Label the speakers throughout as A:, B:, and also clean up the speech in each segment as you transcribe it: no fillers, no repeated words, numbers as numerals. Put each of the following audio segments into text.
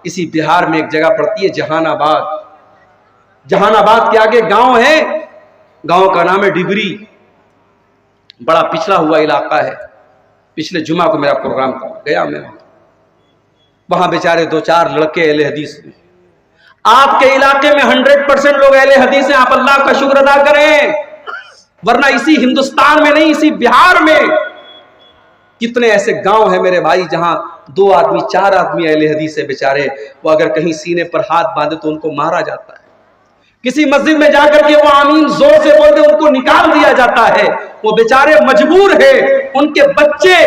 A: اسی بہار میں ایک جگہ پڑتی ہے جہان آباد. جہان آباد کے آگے گاؤں ہے, گاؤں کا نام ہے ڈبری. بڑا پچھڑا ہوا علاقہ ہے. پچھلے جمعہ کو میرا پروگرام تھا, گیا میں وہاں بیچارے 2-4 لڑکے اہل حدیث میں. آپ کے علاقے میں 100% لوگ اہل حدیث ہیں, آپ اللہ کا شکر ادا کریں, ورنہ اسی ہندوستان میں نہیں, اسی بہار میں کتنے ایسے گاؤں ہیں میرے بھائی جہاں 2 آدمی 4 آدمی اہل حدیث ہے بیچارے. وہ اگر کہیں سینے پر ہاتھ باندھے تو ان کو مارا جاتا ہے. کسی مسجد میں جا کر کے وہ آمین زور سے بولتے ان کو نکال دیا جاتا ہے. وہ بیچارے مجبور ہیں, ان کے بچے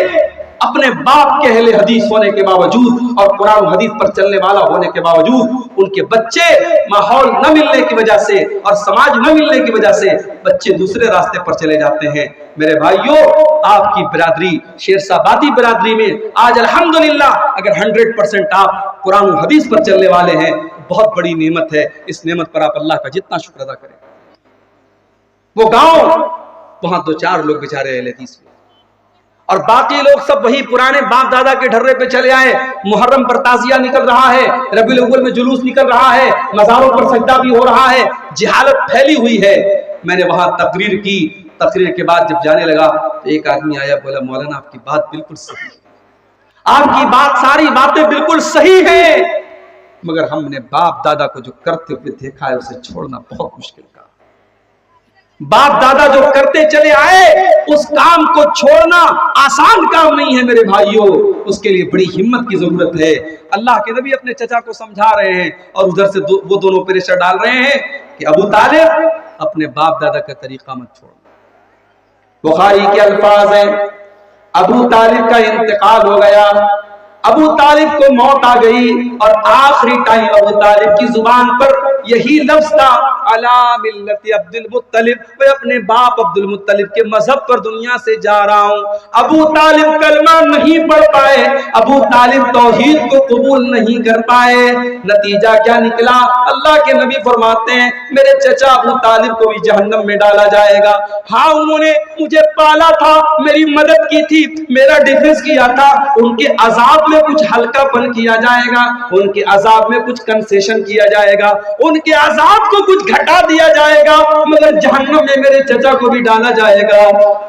A: اپنے باپ کے اہل حدیث ہونے کے باوجود اور قرآن و حدیث پر چلنے والا ہونے کے باوجود ان کے بچے ماحول نہ ملنے کی وجہ سے اور سماج نہ ملنے کی وجہ سے بچے دوسرے راستے پر چلے جاتے ہیں. میرے بھائیوں, آپ کی برادری شیرسابادی برادری میں آج الحمدللہ اگر 100% آپ قرآن و حدیث پر چلنے والے ہیں, بہت بڑی نعمت ہے. اس نعمت پر آپ اللہ کا جتنا شکر ادا کریں. وہ گاؤں, وہاں 2-4 لوگ بیچارے اہل حدیث میں, اور باقی لوگ سب وہی پرانے باپ دادا کے ڈھرے پہ چلے آئے. محرم پر تعزیہ نکل رہا ہے, ربیع الاول میں جلوس نکل رہا ہے, مزاروں پر سجدہ بھی ہو رہا ہے, جہالت پھیلی ہوئی ہے. میں نے وہاں تقریر کی. تقریر کے بعد جب جانے لگا تو ایک آدمی آیا, بولا مولانا آپ کی بات بالکل صحیح ہے, آپ کی بات ساری باتیں بالکل صحیح ہیں, مگر ہم نے باپ دادا کو جو کرتے ہوئے دیکھا ہے اسے چھوڑنا بہت مشکل کام. باپ دادا جو کرتے چلے آئے اس کام کو چھوڑنا آسان کام نہیں ہے میرے بھائیوں, اس کے لیے بڑی ہمت کی ضرورت ہے. اللہ کے نبی اپنے چچا کو سمجھا رہے ہیں اور ادھر سے وہ دونوں پریشر ڈال رہے ہیں کہ ابو طالب اپنے باپ دادا کا طریقہ مت چھوڑنا. بخاری کے الفاظ ہیں, ابو طالب کا انتقال ہو گیا, ابو طالب کو موت آ گئی, اور آخری ٹائم ابو طالب کی زبان پر یہی لفظ تھا, علی ملت عبد المطلب, میں اپنے باپ عبد المطلب کے مذہب پر دنیا سے جا رہا ہوں. ابو طالب کلمہ نہیں پڑھ پائے, ابو طالب توحید کو قبول نہیں کر پائے. نتیجہ کیا نکلا؟ اللہ کے نبی فرماتے ہیں میرے چچا ابو طالب کو بھی جہنم میں ڈالا جائے گا. ہاں انہوں نے مجھے پالا تھا, میری مدد کی تھی, میرا ڈیفنس کیا تھا, ان کے عذاب میں کچھ ہلکا پن کیا جائے گا, ان کے عذاب میں کچھ کنسیشن کیا جائے گا, ان کے عذاب کو کچھ گھٹا دیا جائے گا, مگر جہنم میں میرے چچا کو بھی ڈالا جائے گا.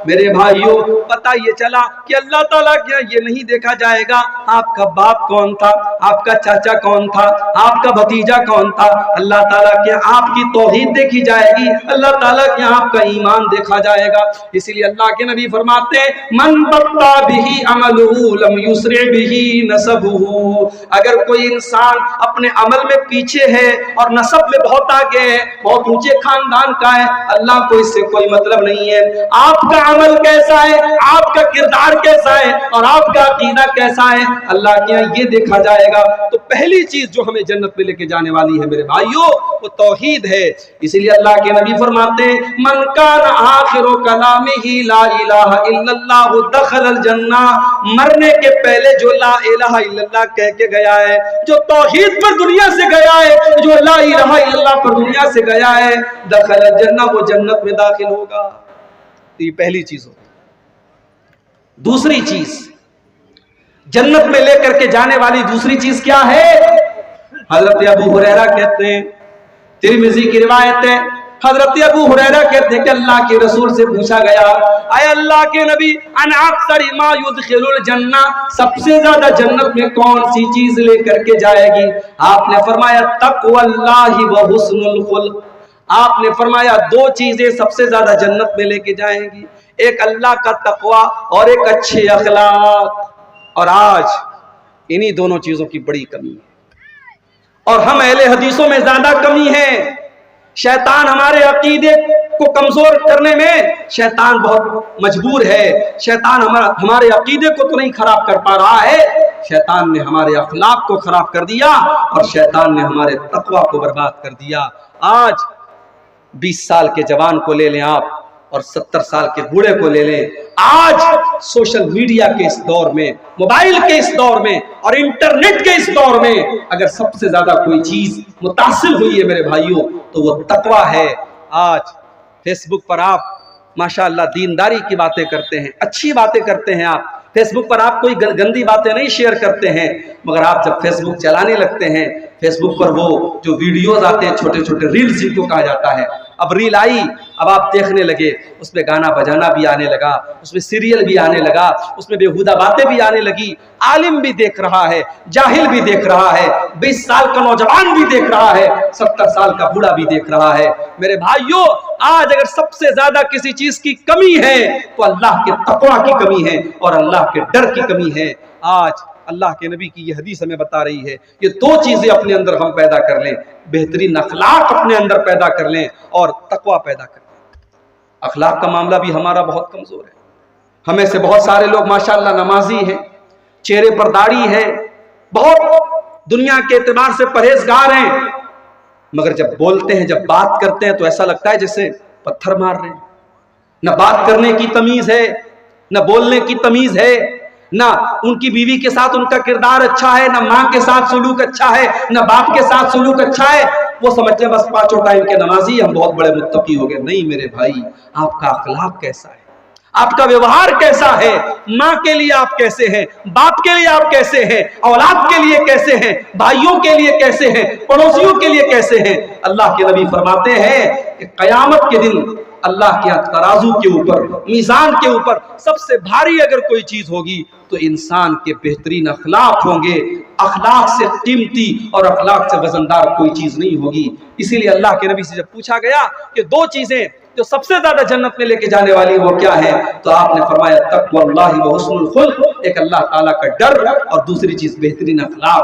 A: میرے بھائیوں, پتہ یہ چلا کہ اللہ تعالیٰ کیا یہ نہیں دیکھا جائے گا آپ کا باپ کون تھا, آپ کا چاچا کون تھا, آپ کا بھتیجا کون تھا. اللہ تعالیٰ کیا آپ کی توحید دیکھی جائے گی, اللہ تعالیٰ کیا آپ کا ایمان دیکھا جائے گا. اسی لیے اللہ کے نبی فرماتے ہیں من بطا بہی عملہ لم یسرع بہی نسبہ, اگر کوئی انسان اپنے عمل میں پیچھے ہے اور نسب میں بہت آگے ہے, بہت اونچے خاندان کا ہے, اللہ کو اس سے کوئی مطلب نہیں ہے. آپ کا عمل کیسا ہے, آپ کا کردار کیسا ہے, اور آپ کا عقیدہ کیسا ہے, اللہ کے یہاں یہ دیکھا جائے گا. تو پہلی چیز جو ہمیں جنت میں لے کے جانے والی ہے میرے بھائیوں, وہ توحید ہے. اسی لیے اللہ کے نبی فرماتے ہیں من کان آخر کلامہ لا الہ الا اللہ دخل الجنہ, مرنے کے پہلے جو لا الہ الا اللہ کہہ کے گیا ہے, جو توحید پر دنیا سے گیا ہے, جو لا الہ الا اللہ پر دنیا سے گیا ہے, دخل الجنہ, وہ جنت میں داخل ہوگا. یہ پہلی چیز ہوگی. دوسری چیز جنت میں لے کر کے جانے والی دوسری چیز کیا ہے؟ حضرت ابو ہریرہ کہتے ہیں, ترمذی کی روایت ہے, حضرت ابو ہریرہ کہتے ہیں کہ اللہ کے رسول سے پوچھا گیا اے اللہ کے نبی ان اکثر ما يدخل الجنہ, سب سے زیادہ جنت میں کون سی چیز لے کر کے جائے گی؟ آپ نے فرمایا تقوی اللہ و حسن الخلق. آپ نے فرمایا 2 چیزیں سب سے زیادہ جنت میں لے کے جائیں گی, ایک اللہ کا تقوی اور ایک اچھے اخلاق. اور آج انہی دونوں چیزوں کی بڑی کمی ہے, اور ہم اہل حدیثوں میں زیادہ کمی ہے. شیطان ہمارے عقیدے کو کمزور کرنے میں شیطان بہت مجبور ہے. شیطان ہمارے عقیدے کو تو نہیں خراب کر پا رہا ہے, شیطان نے ہمارے اخلاق کو خراب کر دیا, اور شیطان نے ہمارے تقوی کو برباد کر دیا. آج 20 سال کے جوان کو لے لیں آپ, اور 70 سال کے بوڑھے کو لے لیں, آج سوشل میڈیا کے اس دور میں, موبائل کے اس دور میں, اور انٹرنیٹ کے اس دور میں اگر سب سے زیادہ کوئی چیز متاثر ہوئی ہے میرے بھائیوں تو وہ تقوی ہے. آج فیس بک پر آپ ماشاءاللہ دینداری کی باتیں کرتے ہیں, اچھی باتیں کرتے ہیں, آپ فیس بک پر آپ کوئی گندی باتیں نہیں شیئر کرتے ہیں، مگر آپ جب فیس بک چلانے لگتے ہیں، فیس بک پر وہ جو ویڈیوز آتے ہیں چھوٹے چھوٹے ریلز جن کو کہا جاتا ہے، اب ریل آئی، اب آپ دیکھنے لگے، اس میں گانا بجانا بھی آنے لگا، اس میں سیریل بھی آنے لگا، اس میں بےہودہ باتیں بھی آنے لگی، عالم بھی دیکھ رہا ہے، جاہل بھی دیکھ رہا ہے، 20 سال کا نوجوان بھی دیکھ رہا ہے، 70 سال کا بوڑھا بھی دیکھ رہا ہے۔ میرے بھائیوں، آج اگر سب سے زیادہ کسی چیز کی کمی ہے تو اللہ کے تقوی کی کمی ہے اور اللہ کے ڈر کی کمی ہے۔ آج اللہ کے نبی کی یہ حدیث ہمیں بتا رہی ہے، یہ دو چیزیں اپنے اندر ہم پیدا کر لیں، بہترین اخلاق اپنے اندر پیدا کر لیں اور تقوی پیدا کر لیں۔ اخلاق کا معاملہ بھی ہمارا بہت کمزور ہے، ہمیں سے بہت سارے لوگ ماشاءاللہ نمازی ہیں، چہرے پر داڑھی ہے، بہت دنیا کے اعتبار سے پرہیزگار ہیں، مگر جب بولتے ہیں، جب بات کرتے ہیں تو ایسا لگتا ہے جیسے پتھر مار رہے ہیں۔ نہ بات کرنے کی تمیز ہے، نہ بولنے کی تمیز ہے، نہ ان کی بیوی کے ساتھ ان کا کردار اچھا ہے، نہ ماں کے ساتھ سلوک اچھا ہے، نہ باپ کے ساتھ سلوک اچھا ہے۔ وہ سمجھتے ہیں بس 5 ٹائم کے نمازی ہم بہت بڑے متقی ہو گئے۔ نہیں میرے بھائی، آپ کا اخلاق کیسا ہے، آپ کا ویوہار کیسا ہے، ماں کے لیے آپ کیسے ہیں، باپ کے لیے آپ کیسے ہیں، اولاد کے لیے کیسے ہیں، بھائیوں کے لیے کیسے ہیں، پڑوسیوں کے لیے کیسے ہیں۔ اللہ کے نبی فرماتے ہیں کہ قیامت کے دن اللہ کے ترازو کے اوپر، میزان کے اوپر سب سے بھاری اگر کوئی چیز ہوگی تو انسان کے بہترین اخلاق ہوں گے۔ اخلاق سے قیمتی اور اخلاق سے وزندار کوئی چیز نہیں ہوگی۔ اسی لیے اللہ کے نبی سے جب پوچھا گیا کہ 2 چیزیں جو سب سے زیادہ جنت میں لے کے جانے والی وہ کیا ہے، تو آپ نے فرمایا تقوی اللہ و حسن الخلق، ایک اللہ تعالیٰ کا ڈر اور دوسری چیز بہترین اخلاق۔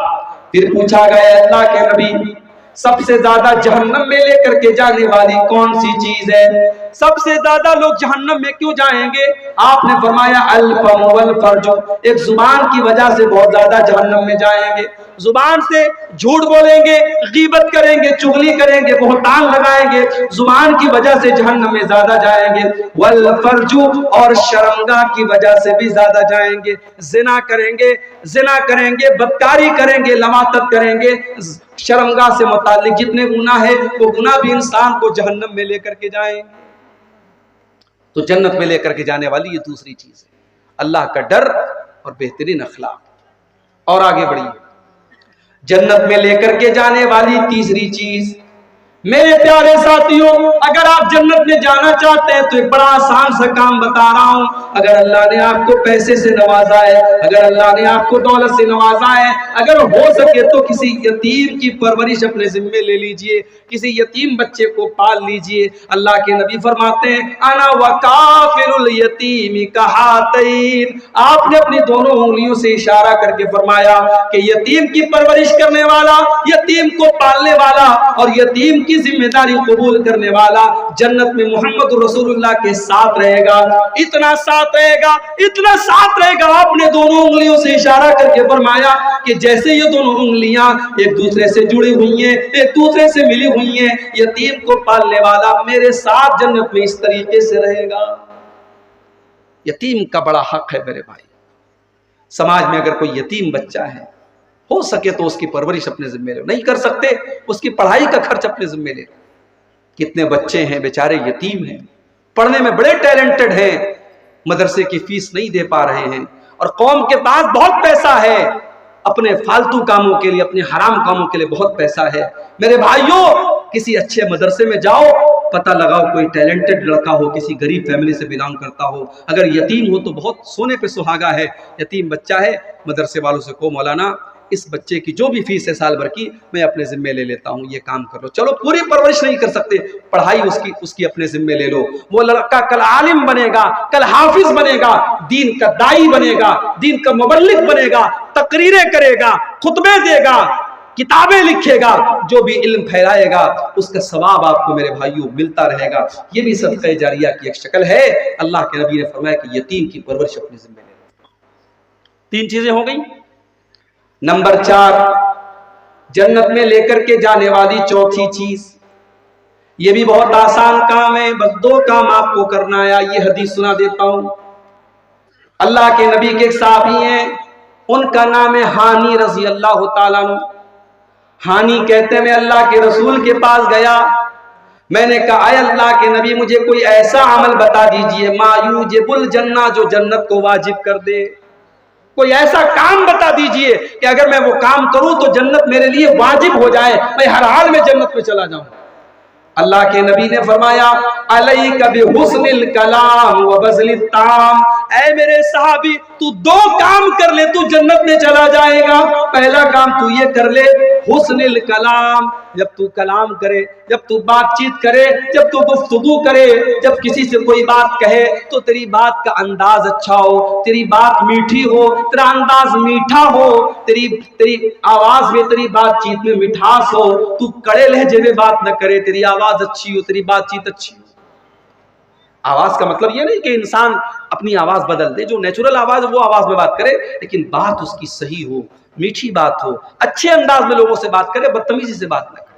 A: پھر پوچھا گیا اللہ کے نبی سب سے زیادہ جہنم میں لے کر کے جانے والی کون سی چیز ہے، سب سے زیادہ لوگ جہنم میں کیوں جائیں گے؟ آپ نے فرمایا الفم والفرج، ایک زبان کی وجہ سے بہت زیادہ جہنم میں جائیں گے، زبان سے جھوٹ بولیں گے، غیبت کریں گے، چغلی کریں گے، بہتان لگائیں گے، زبان کی وجہ سے جہنم میں زیادہ جائیں گے، والفرج، اور شرمگاہ کی وجہ سے بھی زیادہ جائیں گے، زنا کریں گے، بدکاری کریں گے، لواطت کریں گے۔ شرمگاہ سے متعلق جتنے گناہ ہیں وہ گناہ بھی انسان کو جہنم میں لے کر کے جائیں، تو جنت میں لے کر کے جانے والی یہ دوسری چیز ہے، اللہ کا ڈر اور بہترین اخلاق۔ اور آگے بڑھیے، جنت میں لے کر کے جانے والی تیسری چیز، میرے پیارے ساتھیوں، اگر آپ جنت میں جانا چاہتے ہیں تو ایک بڑا آسان سا کام بتا رہا ہوں۔ اگر اللہ نے آپ کو پیسے سے نوازا ہے، اگر اللہ نے آپ کو دولت سے نوازا ہے، اگر ہو سکے تو کسی یتیم کی پرورش اپنے ذمے لے لیجئے، کسی یتیم بچے کو پال لیجئے۔ اللہ کے نبی فرماتے ہیں انا وکافل الیتیم کہاتین، آپ نے اپنی دونوں انگلیوں سے اشارہ کر کے فرمایا کہ یتیم کی پرورش کرنے والا، یتیم کو پالنے والا اور یتیم کی ذمہ داری قبول کرنے والا جنت میں محمد رسول اللہ کے ساتھ رہے گا۔ اتنا ساتھ رہے گا، اتنا ساتھ رہے گا، آپ نے دونوں انگلیوں سے اشارہ کر کے فرمایا کہ جیسے یہ دونوں انگلیاں ایک دوسرے سے جڑی ہوئی ہیں، ایک دوسرے سے ملی ہوئی ہیں، یتیم کو پالنے والا میرے ساتھ جنت میں اس طریقے سے رہے گا۔ یتیم کا بڑا حق ہے میرے بھائی، سماج میں اگر کوئی یتیم بچہ ہے، ہو سکے تو اس کی پرورش اپنے ذمہ لے، نہیں کر سکتے اس کی پڑھائی کا خرچ اپنے ذمہ لے۔ کتنے بچے ہیں بیچارے یتیم ہیں، پڑھنے میں بڑے ٹیلنٹڈ ہیں، مدرسے کی فیس نہیں دے پا رہے ہیں، اور قوم کے پاس بہت پیسہ ہے، اپنے فالتو کاموں کے لیے، اپنے حرام کاموں کے لیے بہت پیسہ ہے۔ میرے بھائیوں، کسی اچھے مدرسے میں جاؤ، پتہ لگاؤ کوئی ٹیلنٹڈ لڑکا ہو، کسی غریب فیملی سے بلانگ کرتا ہو، اگر یتیم ہو تو بہت سونے پہ سہاگا ہے، یتیم بچہ ہے، مدرسے والوں سے کہو مولانا اس بچے کی جو بھی فیس ہے سال بھر کی میں اپنے ذمہ لے لیتا ہوں، یہ کام کر لو۔ چلو پوری پرورش نہیں کر سکتے، پڑھائی اس کی اپنے ذمہ لے لو۔ وہ لڑکا کل عالم بنے گا، کل حافظ بنے گا، دین کا دائی بنے گا، دین کا مبلغ بنے گا، تقریریں کرے گا، خطبے دے گا، کتابیں لکھے گا، جو بھی علم پھیلائے گا اس کا ثواب آپ کو میرے بھائیوں ملتا رہے گا۔ یہ بھی صدقہ جاریہ کی ایک شکل ہے۔ اللہ کے نبی نے فرمایا کہ یتیم کی پرورش اپنے ذمہ لے لو۔ 3 چیزیں ہو گئیں۔ نمبر 4، جنت میں لے کر کے جانے والی چوتھی چیز، یہ بھی بہت آسان کام ہے، بس 2 کام آپ کو کرنا ہے۔ یہ حدیث سنا دیتا ہوں۔ اللہ کے نبی کے ایک صحابی ہیں، ان کا نام ہے ہانی رضی اللہ تعالیٰ عنہ۔ ہانی کہتے ہیں میں اللہ کے رسول کے پاس گیا، میں نے کہا اے اللہ کے نبی مجھے کوئی ایسا عمل بتا دیجئے ما یوجب الجنہ، جو جنت کو واجب کر دے۔ کوئی ایسا کام بتا دیجئے کہ اگر میں وہ کام کروں تو جنت میرے لیے واجب ہو جائے، میں ہر حال میں جنت میں چلا جاؤں۔ اللہ کے نبی نے فرمایا علیک بحسن الکلام وبذل الطعام، اے میرے صحابی تو دو کام کر لے تو جنت میں چلا جائے گا۔ پہلا کام تو یہ کر لے حسن الکلام، جب تو کلام کرے، جب تو بات چیت کرے، جب تو گفتگو کرے، جب کسی سے کوئی بات کہے تو تیری بات کا انداز اچھا ہو، تیری بات میٹھی ہو، تیرا انداز میٹھا ہو، تیری آواز میں، تیری بات چیت میں مٹھاس ہو، تو کڑے لہجے میں بات نہ کرے، تیری آواز اچھی ہو، تیری بات چیت اچھی ہو۔ آواز کا مطلب یہ نہیں کہ انسان اپنی آواز بدل دے، جو نیچرل آواز ہے وہ آواز میں بات کرے، لیکن بات اس کی صحیح ہو، میٹھی بات ہو، اچھے انداز میں لوگوں سے بات کرے، بدتمیزی سے بات نہ کرے۔